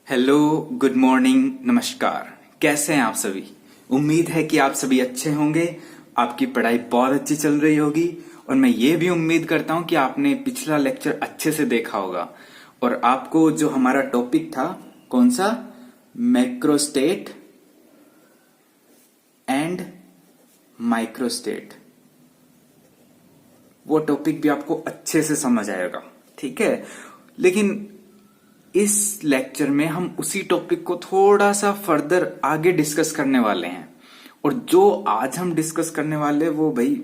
Hello, good morning, नमस्कार। कैसे हैं आप सभी? उम्मीद है कि आप सभी अच्छे होंगे। आपकी पढ़ाई बहुत अच्छी चल रही होगी और मैं ये भी उम्मीद करता हूं कि आपने पिछला लेक्चर अच्छे से देखा होगा और आपको जो हमारा टॉपिक था, कौन सा, मैक्रोस्टेट एंड माइक्रोस्टेट, वो टॉपिक भी आपको अच्छे से समझ आएगा। ठीक है, लेकिन इस लेक्चर में हम उसी टॉपिक को थोड़ा सा फर्दर आगे डिस्कस करने वाले हैं। और जो आज हम डिस्कस करने वाले वो भाई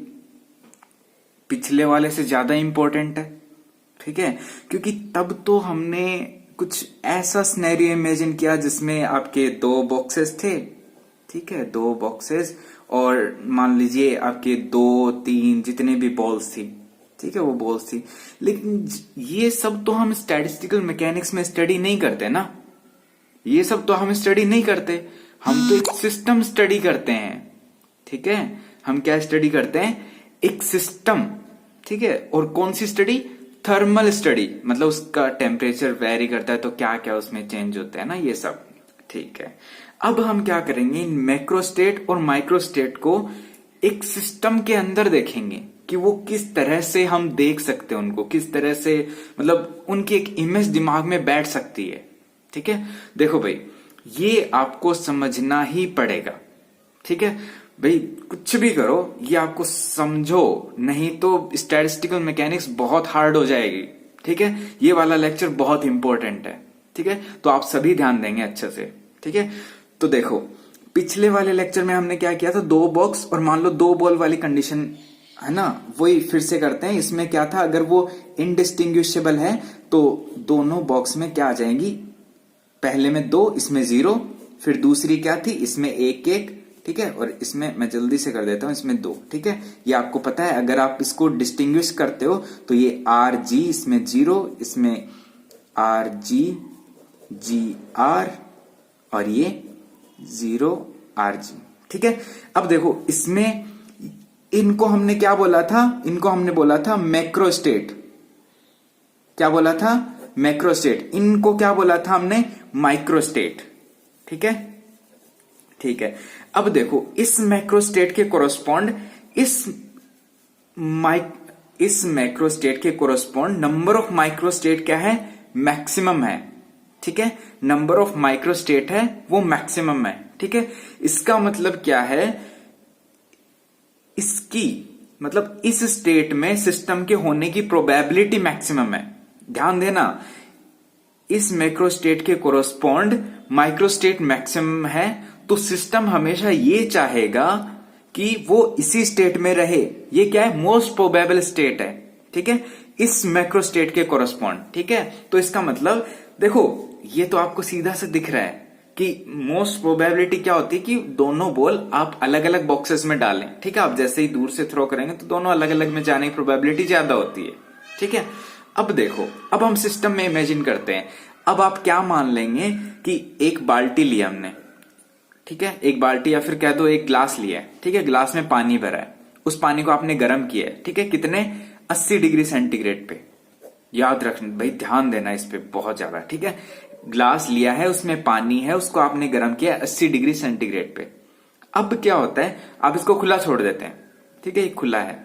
पिछले वाले से ज्यादा इंपॉर्टेंट है। ठीक है, क्योंकि तब तो हमने कुछ ऐसा सिनेरियो इमेजिन किया जिसमें आपके दो बॉक्सेस थे। ठीक है, दो बॉक्सेस और मान लीजिए आपके दो तीन जितने भी बॉल्स थी। ठीक है, वो बॉल्स थी। लेकिन ये सब तो हम स्टैटिस्टिकल मैकेनिक्स में स्टडी नहीं करते ना। ये सब तो हम स्टडी नहीं करते, हम तो एक सिस्टम स्टडी करते हैं। ठीक है, हम क्या स्टडी करते हैं? एक सिस्टम। ठीक है, और कौन सी स्टडी? थर्मल स्टडी, मतलब उसका टेम्परेचर वेरी करता है तो क्या क्या उसमें चेंज होता है ना, ये सब। ठीक है, अब हम क्या करेंगे, इन मैक्रोस्टेट और माइक्रोस्टेट को एक सिस्टम के अंदर देखेंगे कि वो किस तरह से हम देख सकते हैं उनको, किस तरह से, मतलब उनकी एक इमेज दिमाग में बैठ सकती है। ठीक है, देखो भाई, ये आपको समझना ही पड़ेगा। ठीक है भाई, कुछ भी करो ये आपको समझो, नहीं तो स्टैटिस्टिकल मैकेनिक्स बहुत हार्ड हो जाएगी। ठीक है, ये वाला लेक्चर बहुत इंपॉर्टेंट है। ठीक है, तो आप सभी ध्यान देंगे अच्छे से। ठीक है, तो देखो, पिछले वाले लेक्चर में हमने क्या किया था, दो बॉक्स और मान लो दो बॉल वाली कंडीशन है ना, वही फिर से करते हैं। इसमें क्या था, अगर वो इनडिस्टिंग्विशेबल है तो दोनों बॉक्स में क्या आ जाएंगी, पहले में दो, इसमें जीरो, फिर दूसरी क्या थी, इसमें एक एक। ठीक है, और इसमें मैं जल्दी से कर देता हूं, इसमें दो। ठीक है, ये आपको पता है, अगर आप इसको डिस्टिंग्विश करते हो तो ये आर जी, इसमें जीरो, इसमें आर जी, जी आर, और ये जीरो आर जी। ठीक है, अब देखो, इसमें इनको हमने क्या बोला था, इनको हमने बोला था मैक्रोस्टेट। क्या बोला था? मैक्रोस्टेट। इनको क्या बोला था हमने? माइक्रोस्टेट। ठीक है, ठीक है, अब देखो, इस मैक्रोस्टेट के कोरोस्पॉन्ड इस मैक्रोस्टेट के कोरोस्पॉन्ड नंबर ऑफ माइक्रोस्टेट क्या है? मैक्सिमम है। ठीक है, नंबर ऑफ माइक्रोस्टेट है वो मैक्सिमम है। ठीक है, इसका मतलब क्या है, इसकी मतलब इस स्टेट में सिस्टम के होने की प्रोबेबिलिटी मैक्सिमम है। ध्यान देना, इस मैक्रोस्टेट के कोरोस्पॉन्ड माइक्रोस्टेट मैक्सिमम है, तो सिस्टम हमेशा ये चाहेगा कि वो इसी स्टेट में रहे। ये क्या है? मोस्ट प्रोबेबल स्टेट है। ठीक है, इस मैक्रोस्टेट के कोरोस्पॉन्ड। ठीक है, तो इसका मतलब देखो, ये तो आपको सीधा से दिख रहा है कि मोस्ट प्रोबेबिलिटी क्या होती है कि दोनों बॉल आप अलग अलग बॉक्सेस में डालें। ठीक है, आप जैसे ही दूर से थ्रो करेंगे तो दोनों अलग अलग में जाने की प्रोबेबिलिटी ज्यादा होती है। ठीक है, अब देखो, अब हम सिस्टम में इमेजिन करते हैं। अब आप क्या मान लेंगे कि एक बाल्टी लिया हमने। ठीक है, एक बाल्टी या फिर कह दो एक ग्लास लिया है। ठीक है, ग्लास में पानी भरा है, उस पानी को आपने गर्म किया है। ठीक है, कितने? 80 डिग्री सेंटीग्रेड पे। याद रखना भाई, ध्यान देना इस पे बहुत ज्यादा। ठीक है, ग्लास लिया है, उसमें पानी है, उसको आपने गर्म किया 80 डिग्री सेंटीग्रेड पे। अब क्या होता है, आप इसको खुला छोड़ देते हैं। ठीक है, ये खुला है,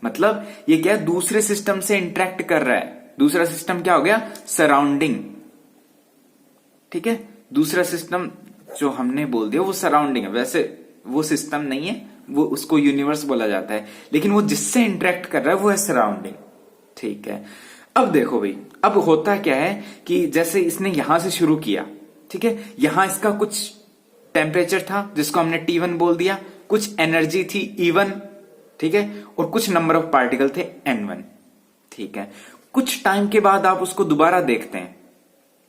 मतलब ये क्या, दूसरे सिस्टम से इंटरेक्ट कर रहा है। दूसरा सिस्टम क्या हो गया? सराउंडिंग। ठीक है, दूसरा सिस्टम जो हमने बोल दिया वो सराउंडिंग है। वैसे वो सिस्टम नहीं है, वो उसको यूनिवर्स बोला जाता है, लेकिन वो जिससे इंटरेक्ट कर रहा है वो है सराउंडिंग। ठीक है, अब देखो भाई, अब होता क्या है कि जैसे इसने यहां से शुरू किया। ठीक है, यहां इसका कुछ टेम्परेचर था जिसको हमने T1 बोल दिया, कुछ एनर्जी थी E1। ठीक है, और कुछ नंबर ऑफ पार्टिकल थे N1। ठीक है, कुछ टाइम के बाद आप उसको दोबारा देखते हैं।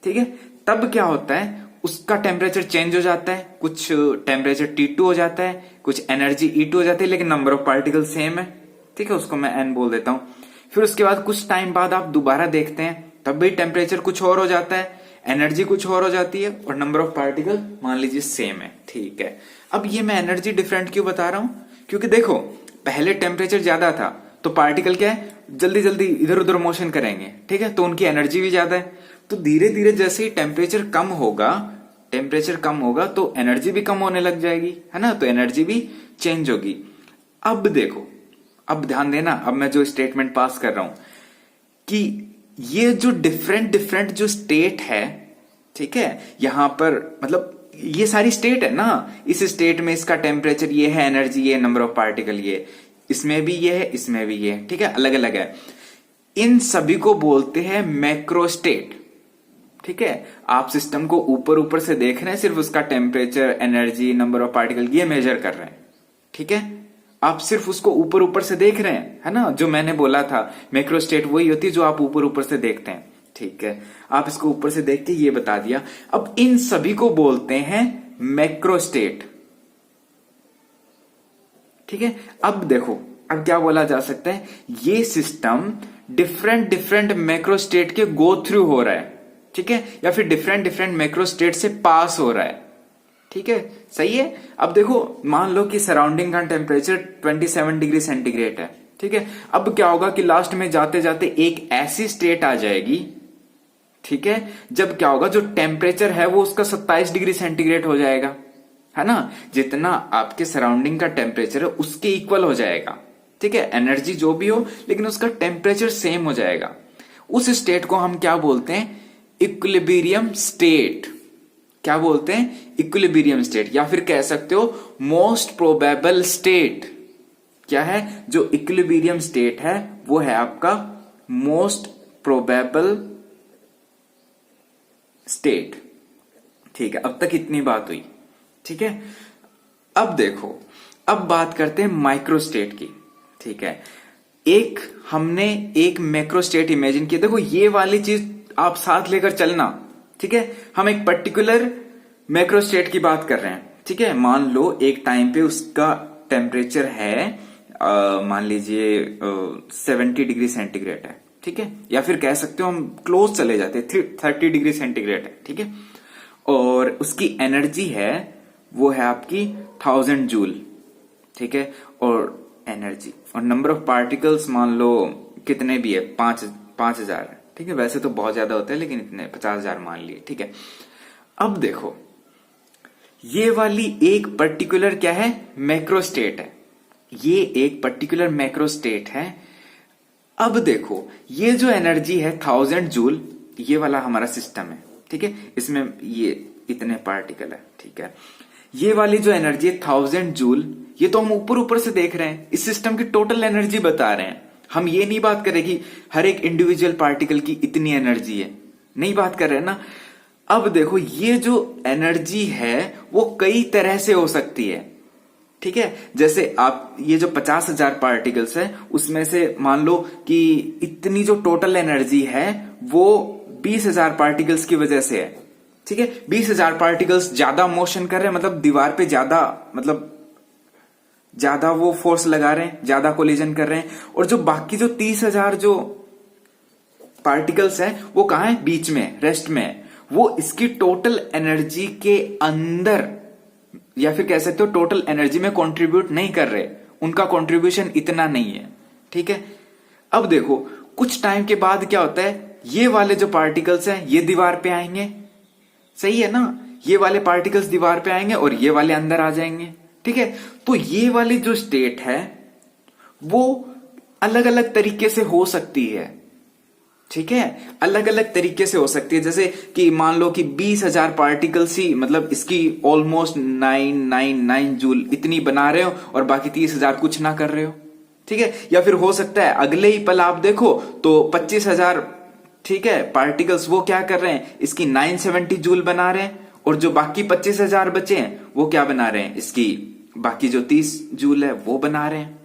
ठीक है, तब क्या होता है, उसका टेम्परेचर चेंज हो जाता है, कुछ टेम्परेचर T2 हो जाता है, कुछ एनर्जी E2 हो जाती है, लेकिन नंबर ऑफ पार्टिकल सेम है। ठीक है, उसको मैं N बोल देता हूं। फिर उसके बाद कुछ टाइम बाद आप दोबारा देखते हैं, तब भी टेम्परेचर कुछ और हो जाता है, एनर्जी कुछ और हो जाती है, और नंबर ऑफ पार्टिकल मान लीजिए सेम है। ठीक है, अब ये मैं एनर्जी डिफरेंट क्यों बता रहा हूं, क्योंकि देखो, पहले टेम्परेचर ज्यादा था तो पार्टिकल क्या है, जल्दी जल्दी इधर उधर मोशन करेंगे। ठीक है, तो उनकी एनर्जी भी ज्यादा है। तो धीरे धीरे जैसे ही टेम्परेचर कम होगा तो एनर्जी भी कम होने लग जाएगी, है ना, तो एनर्जी भी चेंज होगी। अब देखो, अब ध्यान देना, अब मैं जो स्टेटमेंट पास कर रहा हूं कि ये जो डिफरेंट जो स्टेट है, ठीक है, यहां पर मतलब ये सारी स्टेट है ना, इस स्टेट में इसका टेम्परेचर ये है, एनर्जी ये, नंबर ऑफ पार्टिकल ये, इसमें भी ये है, इसमें भी ये है, ठीक है, अलग अलग है। इन सभी को बोलते हैं मैक्रोस्टेट, ठीक है। आप सिस्टम को ऊपर ऊपर से देख रहे हैं, सिर्फ उसका temperature, energy, number of particle ये मेजर कर रहे हैं, ठीक है। आप सिर्फ उसको ऊपर ऊपर से देख रहे हैं, है ना, जो मैंने बोला था मैक्रोस्टेट वही होती है जो आप ऊपर ऊपर से देखते हैं, ठीक है। आप इसको ऊपर से देख के ये बता दिया। अब इन सभी को बोलते हैं मैक्रोस्टेट, ठीक है। अब देखो, अब क्या बोला जा सकता है, ये सिस्टम डिफरेंट मैक्रोस्टेट के गो थ्रू हो रहा है, ठीक है, या फिर डिफरेंट मैक्रोस्टेट से पास हो रहा है, ठीक है, सही है। अब देखो, मान लो कि सराउंडिंग का टेम्परेचर 27 डिग्री सेंटीग्रेड है, ठीक है। अब क्या होगा कि लास्ट में जाते जाते एक ऐसी स्टेट आ जाएगी, ठीक है, जब क्या होगा, जो टेम्परेचर है वो उसका 27 डिग्री सेंटीग्रेड हो जाएगा, है ना, जितना आपके सराउंडिंग का टेम्परेचर है उसके इक्वल हो जाएगा, ठीक है। एनर्जी जो भी हो लेकिन उसका टेम्परेचर सेम हो जाएगा। उस स्टेट को हम क्या बोलते हैं, इक्विलिब्रियम स्टेट। क्या बोलते हैं, इक्विलिब्रियम स्टेट, या फिर कह सकते हो मोस्ट प्रोबेबल स्टेट। क्या है, जो इक्विलिब्रियम स्टेट है वो है आपका मोस्ट प्रोबेबल स्टेट, ठीक है। अब तक इतनी बात हुई, ठीक है। अब देखो, अब बात करते हैं माइक्रोस्टेट की, ठीक है। हमने एक मैक्रोस्टेट इमेजिन किया। देखो, ये वाली चीज आप साथ लेकर चलना, ठीक है। हम एक पर्टिकुलर मैक्रोस्टेट की बात कर रहे हैं, ठीक है। मान लो एक टाइम पे उसका टेम्परेचर है, मान लीजिए 70 डिग्री सेंटीग्रेड है, ठीक है, या फिर कह सकते हो हम क्लोज चले जाते हैं, 30 डिग्री सेंटीग्रेड है, ठीक है। और उसकी एनर्जी है वो है आपकी 1000 जूल, ठीक है, और एनर्जी और नंबर ऑफ पार्टिकल्स मान लो कितने भी है, 5000 है, ठीक है। वैसे तो बहुत ज्यादा होते हैं लेकिन इतने 50,000 मान लिए, ठीक है। अब देखो, ये वाली एक पर्टिकुलर क्या है, मैक्रोस्टेट है, ये एक पर्टिकुलर मैक्रोस्टेट है। अब देखो, ये जो एनर्जी है 1000 जूल, ये वाला हमारा सिस्टम है, ठीक है, इसमें ये इतने पार्टिकल है, ठीक है। ये वाली जो एनर्जी है 1000 जूल, ये तो हम ऊपर ऊपर से देख रहे हैं, इस सिस्टम की टोटल एनर्जी बता रहे हैं। हम ये नहीं बात कर रहे कि हर एक इंडिविजुअल पार्टिकल की इतनी एनर्जी है, नहीं बात कर रहे हैं ना। अब देखो, ये जो एनर्जी है वो कई तरह से हो सकती है, ठीक है। जैसे आप ये जो 50,000 पार्टिकल्स है उसमें से मान लो कि इतनी जो टोटल एनर्जी है वो 20,000 पार्टिकल्स की वजह से है, ठीक है। 20,000 पार्टिकल्स ज्यादा मोशन कर रहे हैं, मतलब दीवार पे ज्यादा वो फोर्स लगा रहे हैं, ज्यादा कोलिजन कर रहे हैं, और जो बाकी जो 30,000 जो पार्टिकल्स हैं वो कहां है, बीच में, रेस्ट में, वो इसकी टोटल एनर्जी के अंदर, या फिर कह सकते हो टोटल एनर्जी में कंट्रीब्यूट नहीं कर रहे, उनका कंट्रीब्यूशन इतना नहीं है, ठीक है। अब देखो, कुछ टाइम के बाद क्या होता है, ये वाले जो पार्टिकल्स हैं ये दीवार पे आएंगे, सही है ना, ये वाले पार्टिकल्स दीवार पे आएंगे और ये वाले अंदर आ जाएंगे, ठीक है। तो ये वाली जो स्टेट है वो अलग अलग तरीके से हो सकती है, ठीक है, अलग अलग तरीके से हो सकती है। जैसे कि मान लो कि 20,000 पार्टिकल्स ही मतलब इसकी ऑलमोस्ट 999 जूल इतनी बना रहे हो और बाकी 30,000 कुछ ना कर रहे हो, ठीक है। या फिर हो सकता है अगले ही पल आप देखो तो 25,000, ठीक है, पार्टिकल्स वो क्या कर रहे हैं, इसकी 970 जूल बना रहे हैं, और जो बाकी 25,000 बचे हैं वो क्या बना रहे हैं, इसकी बाकी जो 30 जूल है वो बना रहे हैं,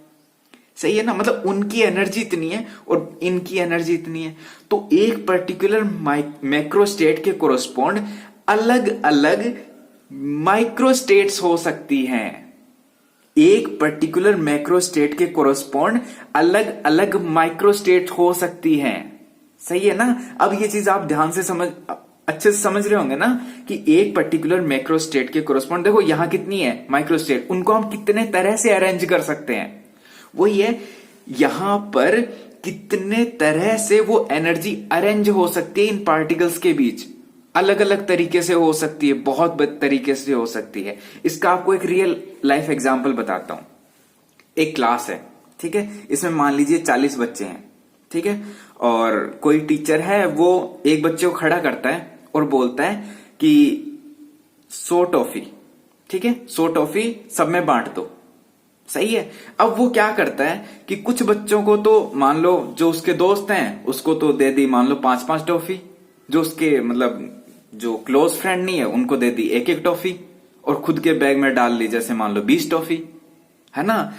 सही है ना। मतलब उनकी एनर्जी इतनी है और इनकी एनर्जी इतनी है। तो एक पर्टिकुलर मैक्रोस्टेट के कोरस्पॉन्ड अलग अलग माइक्रोस्टेट्स हो सकती हैं। एक पर्टिकुलर मैक्रोस्टेट के कोरस्पॉन्ड अलग अलग माइक्रोस्टेट हो सकती हैं, सही है ना। अब ये चीज आप ध्यान से अच्छे से समझ रहे होंगे ना कि एक पर्टिकुलर मैक्रोस्टेट के कोरस्पॉन्ड, देखो यहां कितनी है माइक्रोस्टेट, उनको हम कितने तरह से अरेंज कर सकते हैं। वही है, यहां पर कितने तरह से वो एनर्जी अरेंज हो सकती है इन पार्टिकल्स के बीच। अलग अलग तरीके से हो सकती है, बहुत तरीके से हो सकती है। इसका आपको एक रियल लाइफ एग्जांपल बताता हूं। एक क्लास है, ठीक है, इसमें मान लीजिए 40 बच्चे हैं, ठीक है, और कोई टीचर है, वो एक बच्चे को खड़ा करता है और बोलता है कि 100 टॉफी, ठीक है, 100 टॉफी सब में बांट दो। सही है। अब वो क्या करता है कि कुछ बच्चों को तो मान लो जो उसके दोस्त हैं उसको तो दे दी मान लो 5-5 टॉफी, जो उसके मतलब जो क्लोज फ्रेंड नहीं है उनको दे दी 1-1 टॉफी, और खुद के बैग में डाल ली जैसे मान लो 20 टॉफी, है ना।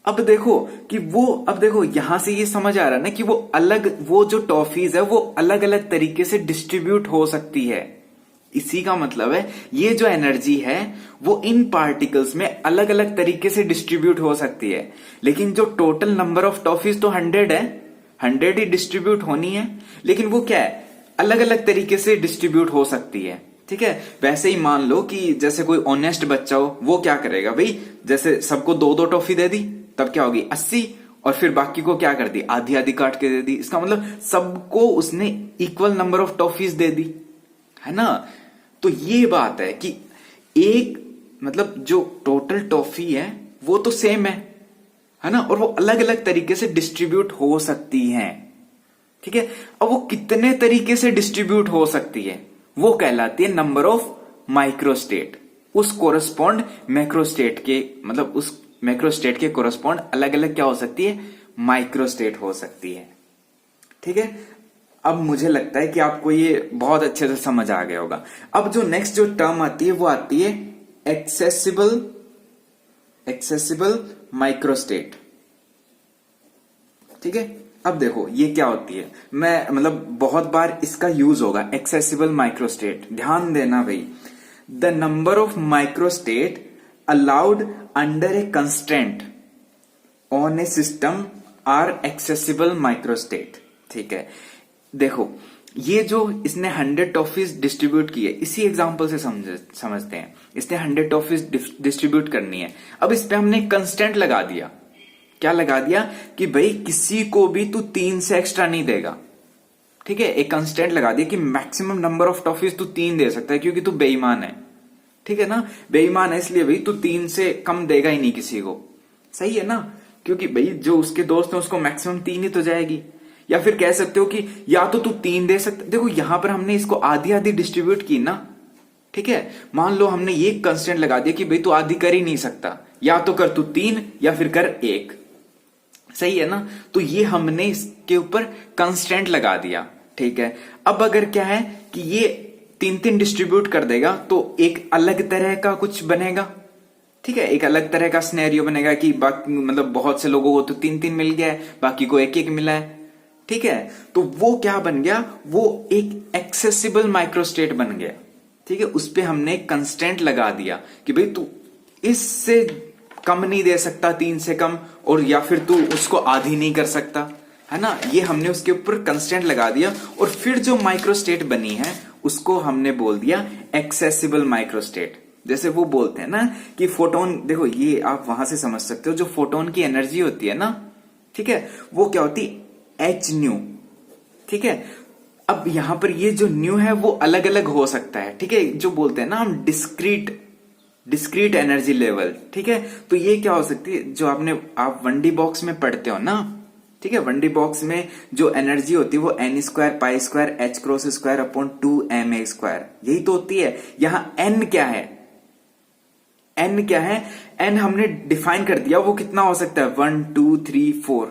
अब देखो यहां से ये समझ आ रहा है ना कि वो जो टॉफीज है वो अलग अलग तरीके से डिस्ट्रीब्यूट हो सकती है। इसी का मतलब है ये जो एनर्जी है वो इन पार्टिकल्स में अलग अलग तरीके से डिस्ट्रीब्यूट हो सकती है। लेकिन जो टोटल नंबर ऑफ टॉफीज तो 100 है, 100 ही डिस्ट्रीब्यूट होनी है, लेकिन वो क्या है, अलग अलग तरीके से डिस्ट्रीब्यूट हो सकती है। ठीक है। वैसे ही मान लो कि जैसे कोई ऑनेस्ट बच्चा हो, वो क्या करेगा भाई, जैसे सबको 2-2 टॉफी दे दी, तब क्या होगी 80, और फिर बाकी को क्या कर दी, आधी आधी काट के दे दी। इसका मतलब सबको उसने इक्वल नंबर ऑफ टॉफीज दे दी, है ना। तो ये बात है कि एक मतलब जो टोटल टॉफी है वो तो सेम है ना, और वो अलग अलग तरीके से डिस्ट्रीब्यूट हो सकती हैं। ठीक है। अब वो कितने तरीके से डिस्ट्रीब्यूट हो सकती है वो कहलाती है नंबर ऑफ माइक्रोस्टेट। उस कोरस्पॉन्ड मैक्रोस्टेट के मतलब उस मैक्रोस्टेट के कोरस्पॉन्ड अलग अलग क्या हो सकती है, माइक्रोस्टेट हो सकती है। ठीक है। अब मुझे लगता है कि आपको ये बहुत अच्छे से समझ आ गया होगा। अब जो नेक्स्ट जो टर्म आती है वो आती है एक्सेसिबल माइक्रोस्टेट। ठीक है। अब देखो ये क्या होती है, मैं मतलब बहुत बार इसका यूज होगा, एक्सेसिबल माइक्रोस्टेट। ध्यान देना भाई, the number of microstate allowed under a constraint on a system are accessible microstate. ठीक है। देखो ये जो इसने 100 टॉफीज डिस्ट्रीब्यूट की है, इसी एग्जांपल से समझते हैं। इसने 100 टॉफीज डिस्ट्रीब्यूट करनी है। अब इस पे हमने कंस्टेंट लगा दिया। क्या लगा दिया कि भाई किसी को भी तू 3 से एक्स्ट्रा नहीं देगा। ठीक है। एक कंस्टेंट लगा दिया कि मैक्सिमम नंबर ऑफ टॉफीज तू 3 दे सकता है, क्योंकि तू बेईमान है। ठीक है ना, बेईमान है इसलिए भाई तू 3 से कम देगा ही नहीं किसी को। सही है ना, क्योंकि भाई जो उसके दोस्त है उसको मैक्सिमम 3 ही तो जाएगी। या फिर कह सकते हो कि या तो तू 3 दे सकते। देखो यहां पर हमने इसको आधी आधी डिस्ट्रीब्यूट की ना। ठीक है। मान लो हमने ये कंस्टेंट लगा दिया कि भाई तू आधी कर ही नहीं सकता, या तो कर तू 3 या फिर कर 1। सही है ना। तो ये हमने इसके ऊपर कंस्टेंट लगा दिया। ठीक है। अब अगर क्या है कि ये 3-3 डिस्ट्रीब्यूट कर देगा तो एक अलग तरह का कुछ बनेगा। ठीक है। एक अलग तरह का सिनेरियो बनेगा कि बाकी मतलब बहुत से लोगों को तो 3-3 मिल गया है, बाकी को 1-1 मिला है। ठीक है। तो वो क्या बन गया, वो एक एक्सेसिबल माइक्रोस्टेट बन गया। ठीक है। उस पे हमने कंस्टेंट लगा दिया कि भाई तू इससे कम नहीं दे सकता, 3 से कम, और या फिर तू उसको आधी नहीं कर सकता, है ना। ये हमने उसके ऊपर कंस्टेंट लगा दिया, और फिर जो माइक्रोस्टेट बनी है उसको हमने बोल दिया एक्सेसिबल माइक्रोस्टेट। जैसे वो बोलते हैं ना कि फोटोन, देखो ये आप वहां से समझ सकते हो, जो फोटोन की एनर्जी होती है ना, ठीक है, वो क्या होती है एच न्यू। ठीक है। अब यहां पर ये जो न्यू है वो अलग अलग हो सकता है। ठीक है। जो बोलते हैं ना हम डिस्क्रीट एनर्जी लेवल। ठीक है। तो ये क्या हो सकती है, जो आप 1D बॉक्स में पढ़ते हो ना। ठीक है। 1D बॉक्स में जो एनर्जी होती है वो n² π² h×² अपॉन 2ma², यही तो होती है। यहां n क्या है, n क्या है, n हमने डिफाइन कर दिया, वो कितना हो सकता है 1 2 3 4।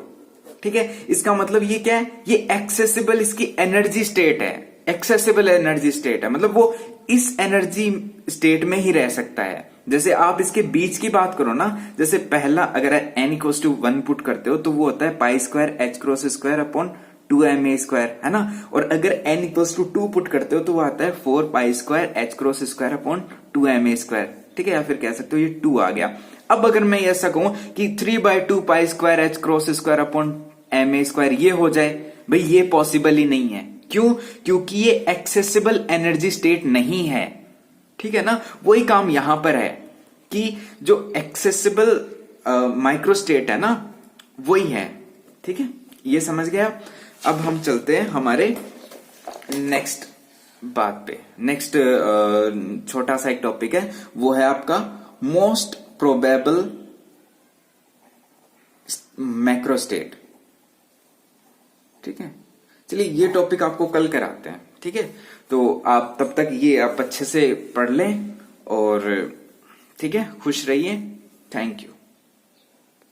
ठीक है। इसका मतलब ये क्या है, ये एक्सेसिबल इसकी एनर्जी स्टेट है, एक्सेसिबल एनर्जी स्टेट है, मतलब वो इस एनर्जी स्टेट में ही रह सकता है। जैसे आप इसके बीच की बात करो ना, जैसे पहला अगर n=1 पुट करते हो तो वो होता है π² h×² अपॉन 2ma², है ना। और अगर n=2 पुट करते हो तो वो आता है 4π² h×² अपॉन 2ma²। ठीक है। या फिर कह सकते हो ये 2 आ गया। अब अगर मैं ऐसा कहूं कि 3/2 π² h×² अपॉन ma², ये हो जाए, भाई ये पॉसिबल ही नहीं है। क्यों? क्योंकि ये एक्सेसिबल एनर्जी स्टेट नहीं है। ठीक है ना। वही काम यहां पर है कि जो एक्सेसिबल माइक्रोस्टेट है ना, वही है। ठीक है। ये समझ गया। अब हम चलते हैं हमारे नेक्स्ट बात पे। नेक्स्ट छोटा सा एक टॉपिक है, वो है आपका मोस्ट प्रोबेबल मैक्रो स्टेट। ठीक है, चलिए ये टॉपिक आपको कल कराते हैं। ठीक है, तो आप तब तक ये आप अच्छे से पढ़ लें और ठीक है, खुश रहिए। Thank you.